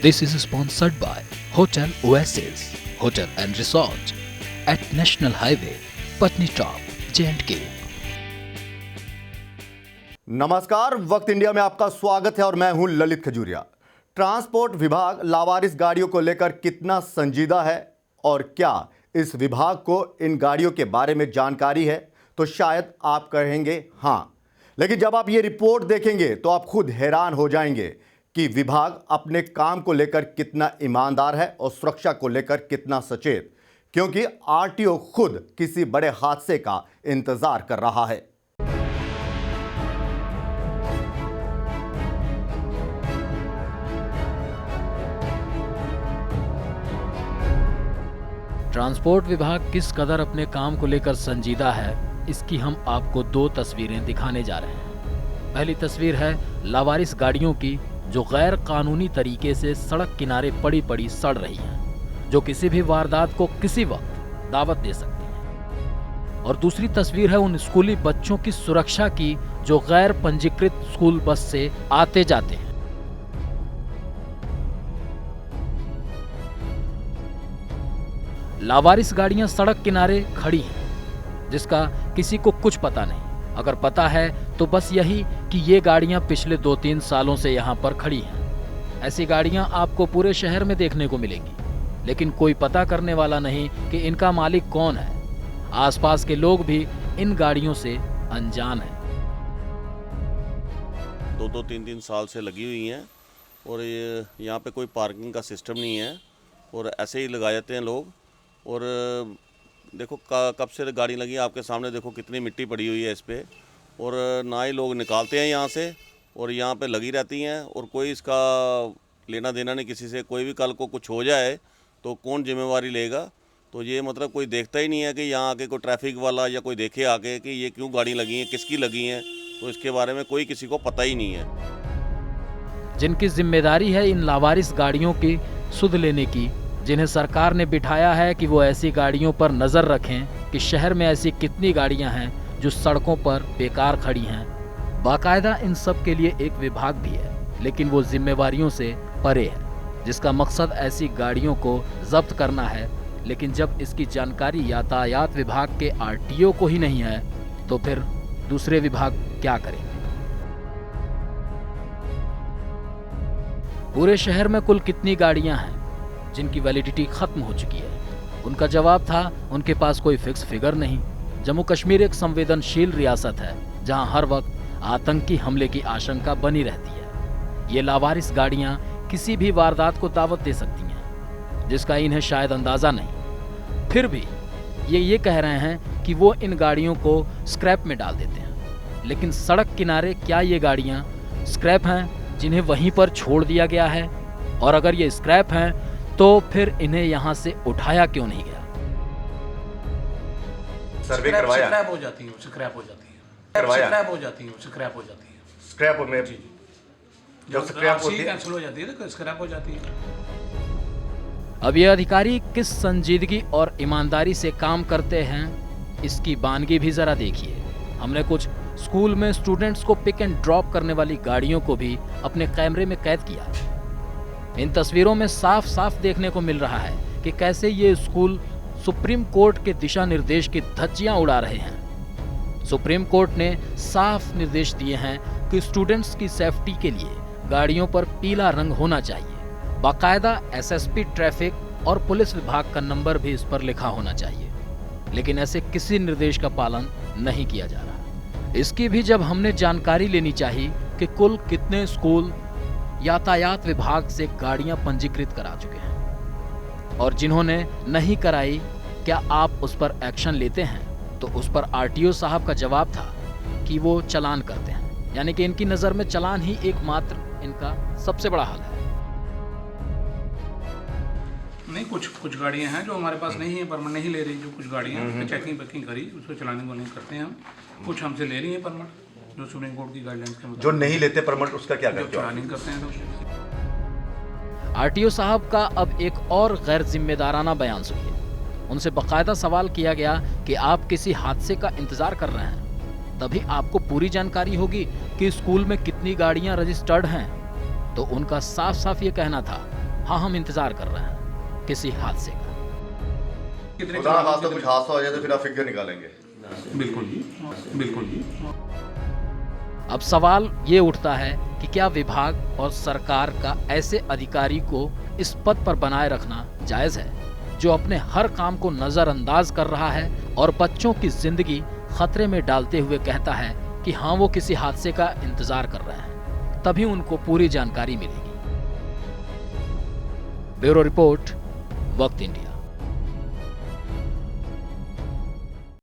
This is sponsored by Hotel Oasis, Hotel and Resort at National Highway, Patni Top, J&K. नमस्कार, वक्त India में आपका स्वागत है और मैं हूं ललित खजूरिया। ट्रांसपोर्ट विभाग लावारिस गाड़ियों को लेकर कितना संजीदा है और क्या इस विभाग को इन गाड़ियों के बारे में जानकारी है, तो शायद आप कहेंगे हाँ, लेकिन जब आप ये रिपोर्ट देखेंगे तो आप खुद हैरान हो जाएंगे कि विभाग अपने काम को लेकर कितना ईमानदार है और सुरक्षा को लेकर कितना सचेत, क्योंकि आरटीओ खुद किसी बड़े हादसे का इंतजार कर रहा है। ट्रांसपोर्ट विभाग किस कदर अपने काम को लेकर संजीदा है, इसकी हम आपको दो तस्वीरें दिखाने जा रहे हैं। पहली तस्वीर है लावारिस गाड़ियों की जो गैर कानूनी तरीके से सड़क किनारे पड़ी पड़ी सड़ रही हैं, जो किसी भी वारदात को किसी वक्त दावत दे सकती हैं। और दूसरी तस्वीर है उन स्कूली बच्चों की सुरक्षा की जो गैर पंजीकृत स्कूल बस से आते जाते हैं। लावारिस गाड़ियां सड़क किनारे खड़ी हैं, जिसका किसी को कुछ पता नहीं। अगर पता है तो बस यही कि ये गाड़ियां पिछले 2-3 सालों से यहाँ पर खड़ी हैं। ऐसी गाड़ियां आपको पूरे शहर में देखने को मिलेंगी, लेकिन कोई पता करने वाला नहीं कि इनका मालिक कौन है। आसपास के लोग भी इन गाड़ियों से अनजान हैं। 2-2, 3-3 साल से लगी हुई हैं और ये यहाँ पे कोई पार्किंग का सिस्टम नहीं है और ऐसे ही लगा जाते हैं लोग। और देखो कब से गाड़ी लगी, आपके सामने देखो कितनी मिट्टी पड़ी हुई है इस पर, और ना ही लोग निकालते हैं यहाँ से और यहाँ पे लगी रहती हैं और कोई इसका लेना देना नहीं किसी से। कोई भी कल को कुछ हो जाए तो कौन जिम्मेवारी लेगा? तो ये मतलब कोई देखता ही नहीं है कि यहाँ आके कोई ट्रैफिक वाला या कोई देखे आके कि ये क्यों गाड़ी लगी है, किसकी लगी हैं, तो इसके बारे में कोई किसी को पता ही नहीं है। जिनकी जिम्मेदारी है इन लावारिस गाड़ियों की सुध लेने की, जिन्हें सरकार ने बिठाया है कि वो ऐसी गाड़ियों पर नजर रखें कि शहर में ऐसी कितनी गाड़ियां हैं जो सड़कों पर बेकार खड़ी हैं। बाकायदा इन सब के लिए एक विभाग भी है, लेकिन वो जिम्मेवारियों से परे है, जिसका मकसद ऐसी गाड़ियों को जब्त करना है। लेकिन जब इसकी जानकारी यातायात विभाग के आरटीओ को ही नहीं है, तो फिर दूसरे विभाग क्या करेंगे? पूरे शहर में कुल कितनी गाड़ियां हैं जिनकी वैलिडिटी खत्म हो चुकी है? उनका जवाब था उनके पास कोई फिक्स फिगर नहीं। जम्मू कश्मीर एक संवेदनशील रियासत है जहां हर वक्त आतंकी हमले की आशंका बनी रहती है। ये लावारिस गाड़ियां किसी भी वारदात को दावत दे सकती हैं, जिसका इन्हें शायद अंदाजा नहीं। फिर भी ये कह रहे हैं कि वो इन गाड़ियों को स्क्रैप में डाल देते हैं। लेकिन सड़क किनारे क्या ये गाड़ियां स्क्रैप हैं जिन्हें वहीं पर छोड़ दिया गया है? और अगर ये स्क्रैप हैं तो फिर इन्हें यहाँ से उठाया क्यों नहीं गया? सर्वे करवाया, स्क्रैप हो जाती है, स्क्रैप हो जाती है, स्क्रैप हो जाती है, स्क्रैप हो जाती है, स्क्रैप में जी जब स्क्रैप होती है कैंसिल हो जाती है तो स्क्रैप हो जाती है। अब ये अधिकारी किस संजीदगी और ईमानदारी से काम करते हैं, इसकी बानगी भी जरा देखिए। हमने कुछ स्कूल में स्टूडेंट्स को पिक एंड ड्रॉप करने वाली गाड़ियों को भी अपने कैमरे में कैद किया। इन तस्वीरों में साफ साफ देखने को मिल रहा है कि कैसे ये स्कूल सुप्रीम कोर्ट के दिशा निर्देश की धज्जियां उड़ा रहे हैं। सुप्रीम कोर्ट ने साफ निर्देश दिए हैं कि स्टूडेंट्स की सेफ्टी के लिए गाड़ियों पर पीला रंग होना चाहिए। बाकायदा एसएसपी ट्रैफिक और पुलिस विभाग का नंबर भी इस पर लिखा होना चाहिए, लेकिन ऐसे किसी निर्देश का पालन नहीं किया जा रहा। इसकी भी जब हमने जानकारी लेनी चाहिए कि कुल कितने स्कूल यातायात विभाग से गाड़ियां पंजीकृत करा चुके हैं और जिन्होंने नहीं कराई, क्या आप उस पर एक्शन लेते हैं? तो उस पर आरटीओ साहब का जवाब था कि वो चालान करते हैं, यानी कि इनकी नजर में चालान ही एकमात्र इनका सबसे बड़ा हल है। नहीं, कुछ गाड़ियां हैं जो हमारे पास नहीं है, परमिट नहीं ले रही। जो कुछ गाड़ियां चेकिंग पैकिंग करी, उसको चलाने को नहीं करते हैं हम। कुछ हमसे ले रही है परमिट, जो सुप्रीम कोर्ट की गाइडलाइंस के मुताबिक। जो नहीं लेते परमिट, उसका क्या करते हो? चलानिंग करते हैं। तो आरटीओ साहब का अब एक और गैर जिम्मेदाराना बयान सुनिए। उनसे बाकायदा सवाल किया गया कि आप किसी हादसे का इंतजार कर रहे हैं, तभी आपको पूरी जानकारी होगी कि स्कूल में कितनी गाड़ियां रजिस्टर्ड हैं। तो उनका साफ साफ ये कहना था हाँ, हम इंतजार कर रहे हैं किसी हादसे का। कितने खुदा ना खास्ता कुछ हादसा हो जाए तो फिर आप फिक्र निकालेंगे। बिल्कुल जी, बिल्कुल जी। अब सवाल ये उठता है कि क्या विभाग और सरकार का ऐसे अधिकारी को इस पद पर बनाए रखना जायज है, जो अपने हर काम को नजरअंदाज कर रहा है और बच्चों की जिंदगी खतरे में डालते हुए कहता है कि हाँ, वो किसी हादसे का इंतजार कर रहे हैं, तभी उनको पूरी जानकारी मिलेगी। ब्यूरो रिपोर्ट, वक्त इंडिया।